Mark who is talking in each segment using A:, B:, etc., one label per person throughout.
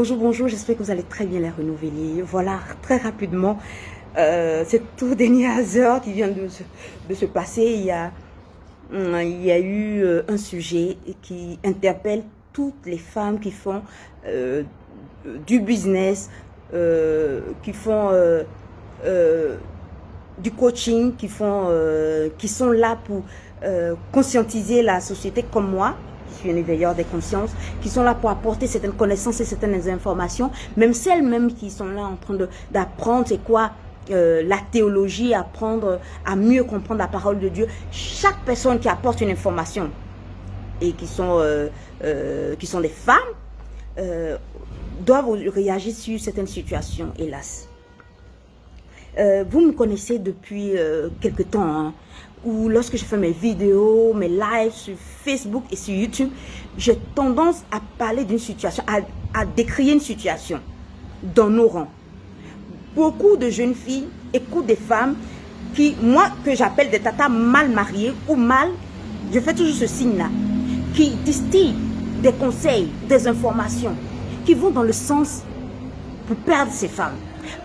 A: Bonjour, bonjour, j'espère que vous allez très bien les renouveler. Voilà, très rapidement, c'est tout dernier hasard qui vient de se passer. Il y a eu un sujet qui interpelle toutes les femmes qui font du business, qui font du coaching, qui sont là pour conscientiser la société comme moi. Je suis un éveilleur des consciences, qui sont là pour apporter certaines connaissances et certaines informations, même celles-mêmes qui sont là en train d'apprendre c'est quoi la théologie, apprendre à mieux comprendre la parole de Dieu. Chaque personne qui apporte une information et qui sont des femmes doivent réagir sur certaines situations, hélas. Vous me connaissez depuis quelque temps, hein, où lorsque je fais mes vidéos, mes lives sur Facebook et sur YouTube, j'ai tendance à parler d'une situation, à décrire une situation dans nos rangs. Beaucoup de jeunes filles écoutent des femmes qui, moi, que j'appelle des tatas mal mariées ou mal, je fais toujours ce signe-là, qui distillent des conseils, des informations, qui vont dans le sens pour perdre ces femmes.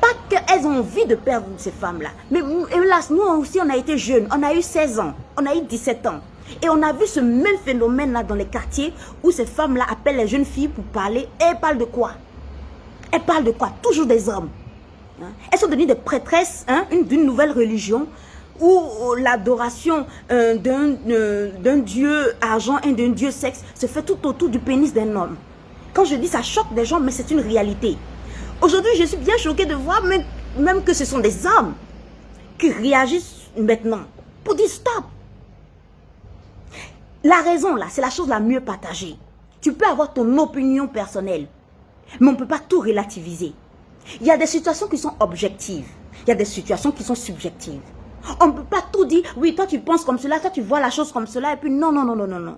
A: Pas qu'elles ont envie de perdre ces femmes-là. Mais hélas, nous aussi, on a été jeunes. On a eu 16 ans. On a eu 17 ans. Et on a vu ce même phénomène-là dans les quartiers où ces femmes-là appellent les jeunes filles pour parler. Et elles parlent de quoi? Elles parlent de quoi? Toujours des hommes. Elles sont devenues des prêtresses d'une nouvelle religion où l'adoration d'un dieu argent et d'un dieu sexe se fait tout autour du pénis d'un homme. Quand je dis ça choque des gens, mais c'est une réalité. Aujourd'hui, je suis bien choquée de voir même que ce sont des hommes qui réagissent maintenant pour dire stop. La raison, là, c'est la chose la mieux partagée. Tu peux avoir ton opinion personnelle, mais on ne peut pas tout relativiser. Il y a des situations qui sont objectives. Il y a des situations qui sont subjectives. On ne peut pas tout dire, oui, toi tu penses comme cela, toi tu vois la chose comme cela, et puis non, non, non, non, non, non.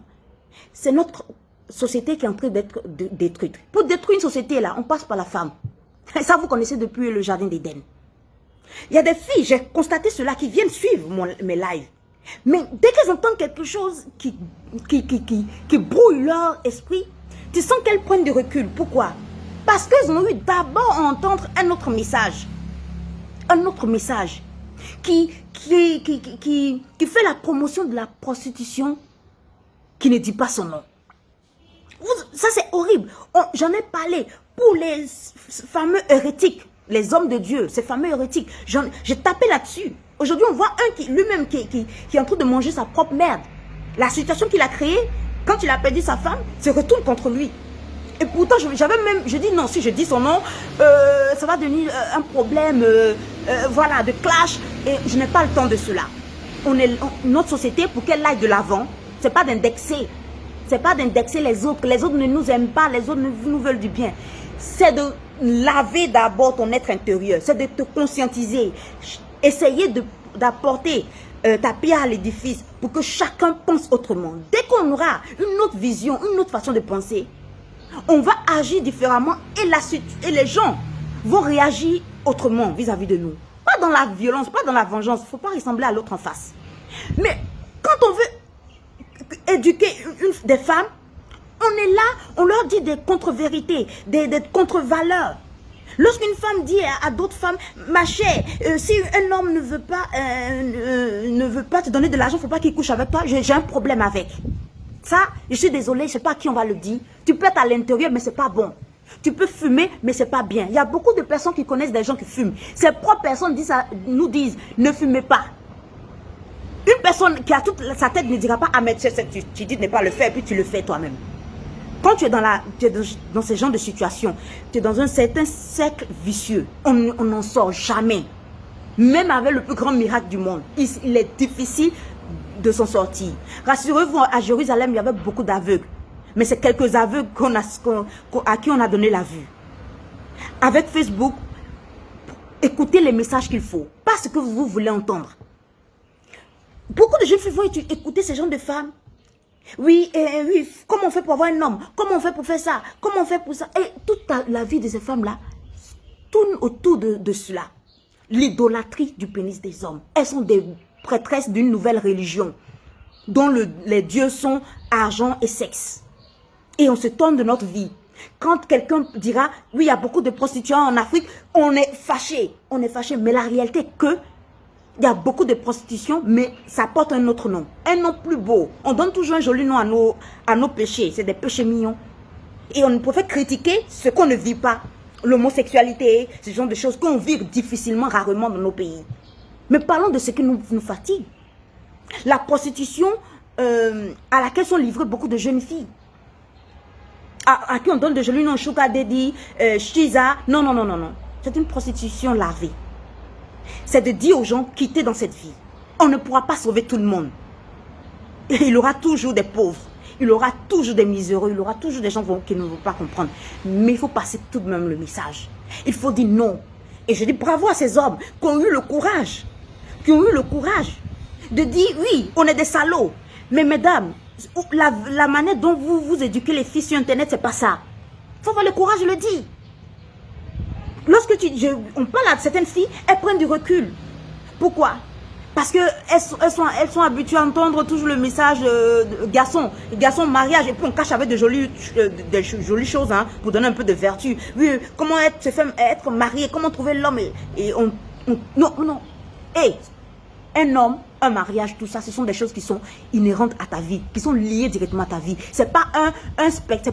A: C'est notre société qui est en train d'être détruite. Pour détruire une société, là, on passe par la femme. Et ça, vous connaissez depuis le jardin d'Éden. Il y a des filles, j'ai constaté cela, qui viennent suivre mes lives. Mais dès qu'elles entendent quelque chose qui brouille leur esprit, tu sens qu'elles prennent du recul. Pourquoi? Parce qu'elles ont eu d'abord à entendre un autre message. Un autre message qui fait la promotion de la prostitution, qui ne dit pas son nom. Ça, c'est horrible. J'en ai parlé pour les fameux hérétiques, les hommes de Dieu, ces fameux hérétiques. J'ai tapé là-dessus. Aujourd'hui, on voit un lui-même qui est en train de manger sa propre merde. La situation qu'il a créée, quand il a perdu sa femme, se retourne contre lui. Et pourtant, je dis non, si je dis son nom, ça va devenir un problème, voilà, de clash. Et je n'ai pas le temps de cela. Notre société, pour qu'elle aille de l'avant, c'est pas d'indexer. C'est pas d'indexer les autres. Les autres ne nous aiment pas, les autres nous veulent du bien. C'est de laver d'abord ton être intérieur. C'est de te conscientiser. Essayer d'apporter ta pierre à l'édifice pour que chacun pense autrement. Dès qu'on aura une autre vision, une autre façon de penser, on va agir différemment et les gens vont réagir autrement vis-à-vis de nous. Pas dans la violence, pas dans la vengeance. Il ne faut pas ressembler à l'autre en face. Mais quand on veut éduquer des femmes, on est là, on leur dit des contre-vérités, des contre-valeurs. Lorsqu'une femme dit à d'autres femmes, ma chère, si un homme ne veut pas te donner de l'argent, il ne faut pas qu'il couche avec toi, j'ai un problème avec. Ça, je suis désolée, je ne sais pas à qui on va le dire. Tu peux être à l'intérieur, mais ce n'est pas bon. Tu peux fumer, mais ce n'est pas bien. Il y a beaucoup de personnes qui connaissent des gens qui fument. Ces propres personnes nous disent, ne fumez pas. Une personne qui a toute sa tête ne dira pas, ah mais tu dis de ne pas le faire, et puis tu le fais toi-même. Quand tu es dans ce genre de situation, tu es dans un certain cercle vicieux. On n'en sort jamais. Même avec le plus grand miracle du monde, il est difficile de s'en sortir. Rassurez-vous, à Jérusalem, il y avait beaucoup d'aveugles. Mais c'est quelques aveugles à qui on a donné la vue. Avec Facebook, écoutez les messages qu'il faut. Pas ce que vous voulez entendre. Beaucoup de jeunes filles vont écouter ces gens de femmes. Oui, oui, comment on fait pour avoir un homme? Comment on fait pour faire ça? Comment on fait pour ça? Et toute la vie de ces femmes-là tourne autour de cela. L'idolâtrie du pénis des hommes. Elles sont des prêtresses d'une nouvelle religion dont les dieux sont argent et sexe. Et on se tourne de notre vie. Quand quelqu'un dira, oui, il y a beaucoup de prostituants en Afrique, on est fâché. On est fâché. Mais la réalité est que il y a beaucoup de prostitution, mais ça porte un autre nom. Un nom plus beau. On donne toujours un joli nom à nos péchés. C'est des péchés mignons. Et on ne peut critiquer ce qu'on ne vit pas. L'homosexualité, ce genre de choses qu'on vit difficilement, rarement dans nos pays. Mais parlons de ce qui nous fatigue. La prostitution à laquelle sont livrées beaucoup de jeunes filles. À qui on donne de jolis noms, Shuka Dedi, Shiza. Non, non, non, non, non. C'est une prostitution larvée. C'est de dire aux gens, quittez dans cette vie. On ne pourra pas sauver tout le monde. Il y aura toujours des pauvres. Il y aura toujours des miséreux. Il y aura toujours des gens qui ne vont pas comprendre. Mais il faut passer tout de même le message. Il faut dire non. Et je dis bravo à ces hommes qui ont eu le courage. Qui ont eu le courage de dire oui, on est des salauds. Mais mesdames, la manière dont vous éduquez les filles sur Internet, c'est pas ça. Il faut avoir le courage de le dire. Lorsque on parle à certaines filles, elles prennent du recul. Pourquoi? Parce qu'elles sont habituées à entendre toujours le message garçon, mariage, et puis on cache avec de jolies choses hein, pour donner un peu de vertu. Oui, comment être marié, comment trouver l'homme, et non, non. Et un homme, un mariage, tout ça, ce sont des choses qui sont inhérentes à ta vie, qui sont liées directement à ta vie. C'est pas un spectre,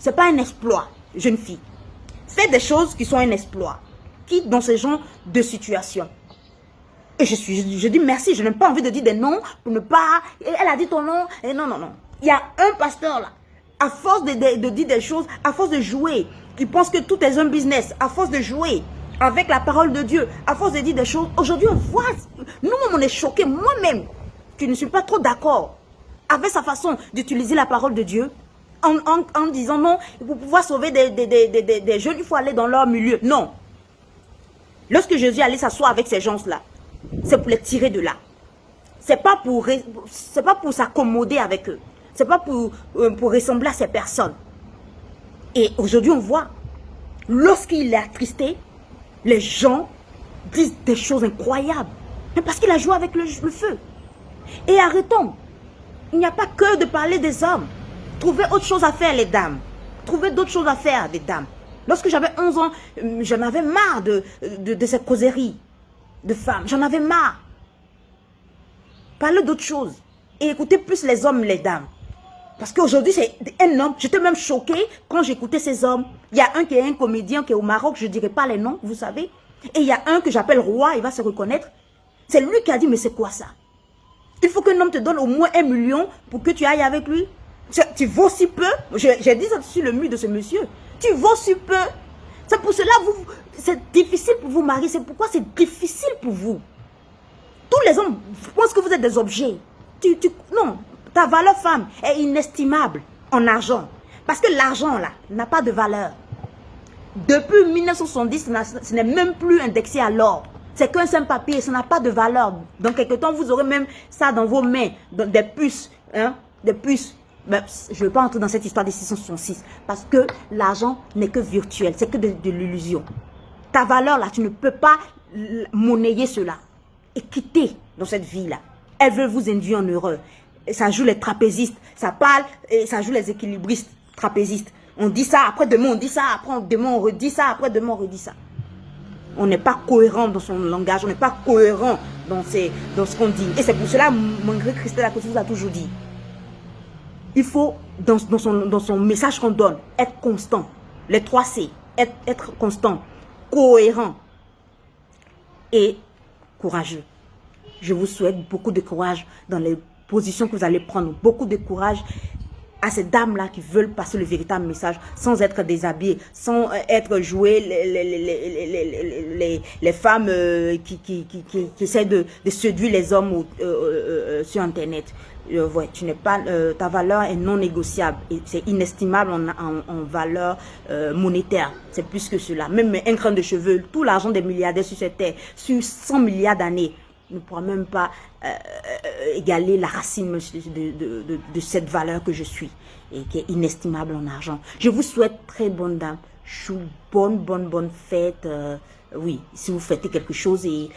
A: c'est pas un exploit, jeune fille. Fais des choses qui sont un exploit. Quitte dans ce genre de situation. Et je dis merci, je n'ai pas envie de dire des noms pour ne pas... Elle a dit ton nom, et non, non, non. Il y a un pasteur là, à force de dire des choses, à force de jouer, qui pense que tout est un business, à force de jouer avec la parole de Dieu, à force de dire des choses. Aujourd'hui, on voit, nous-mêmes, on est choqués, moi-même, qui ne suis pas trop d'accord avec sa façon d'utiliser la parole de Dieu. En disant non, pour pouvoir sauver des jeunes, il faut aller dans leur milieu. Non. Lorsque Jésus allait s'asseoir avec ces gens-là, c'est pour les tirer de là. C'est pas pour s'accommoder avec eux. C'est pas pour ressembler à ces personnes. Et aujourd'hui, on voit, lorsqu'il est attristé, les gens disent des choses incroyables. Mais parce qu'il a joué avec le feu. Et arrêtons. Il n'y a pas que de parler des hommes. Trouvez autre chose à faire, les dames. Trouvez d'autres choses à faire, les dames. Lorsque j'avais 11 ans, j'en avais marre de cette causerie de femmes. J'en avais marre. Parlez d'autres choses. Et écoutez plus les hommes, les dames. Parce qu'aujourd'hui, c'est un homme. J'étais même choquée quand j'écoutais ces hommes. Il y a un qui est un comédien qui est au Maroc. Je ne dirai pas les noms, vous savez. Et il y a un que j'appelle Roi. Il va se reconnaître. C'est lui qui a dit, mais c'est quoi ça? Il faut qu'un homme te donne au moins 1 million pour que tu ailles avec lui. Tu vaux si peu. J'ai dit ça sur le mur de ce monsieur. Tu vaux si peu. C'est pour cela c'est difficile pour vous marier. C'est pourquoi c'est difficile pour vous. Tous les hommes pensent que vous êtes des objets. Non, ta valeur femme est inestimable en argent. Parce que l'argent là n'a pas de valeur. Depuis 1970, ce n'est même plus indexé à l'or. C'est qu'un simple papier, ça n'a pas de valeur. Dans quelques temps, vous aurez même ça dans vos mains, des puces, hein, des puces. Mais je ne vais pas entrer dans cette histoire des 666 parce que l'argent n'est que virtuel, c'est que de l'illusion. Ta valeur là, tu ne peux pas monnayer cela et quitter dans cette vie là. Elle veut vous induire en erreur. Et ça joue les trapézistes, ça parle et ça joue les équilibristes trapézistes. On dit ça, après demain on dit ça, après demain on redit ça, après demain on redit ça. On n'est pas cohérent dans son langage, on n'est pas cohérent dans ce qu'on dit. Et c'est pour cela, malgré Christelle Lacoste vous a toujours dit. Il faut, dans son message qu'on donne, être constant. Les 3 C, être constant, cohérent et courageux. Je vous souhaite beaucoup de courage dans les positions que vous allez prendre. Beaucoup de courage à ces dames-là qui veulent passer le véritable message sans être déshabillées, sans être jouées les femmes qui essaient de séduire les hommes sur Internet. Ouais, tu n'es pas, ta valeur est non négociable et c'est inestimable en valeur monétaire. C'est plus que cela. Même un grain de cheveux, tout l'argent des milliardaires sur cette terre, sur 100 milliards d'années, ne pourra même pas égaler la racine de cette valeur que je suis et qui est inestimable en argent. Je vous souhaite très bonne dame, bonne fête. Oui, si vous fêtez quelque chose et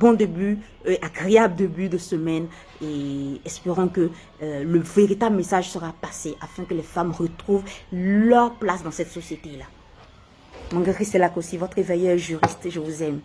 A: bon début, agréable début de semaine et espérons que le véritable message sera passé afin que les femmes retrouvent leur place dans cette société-là. Mon Christella Kossi, votre éveilleur juriste, je vous aime.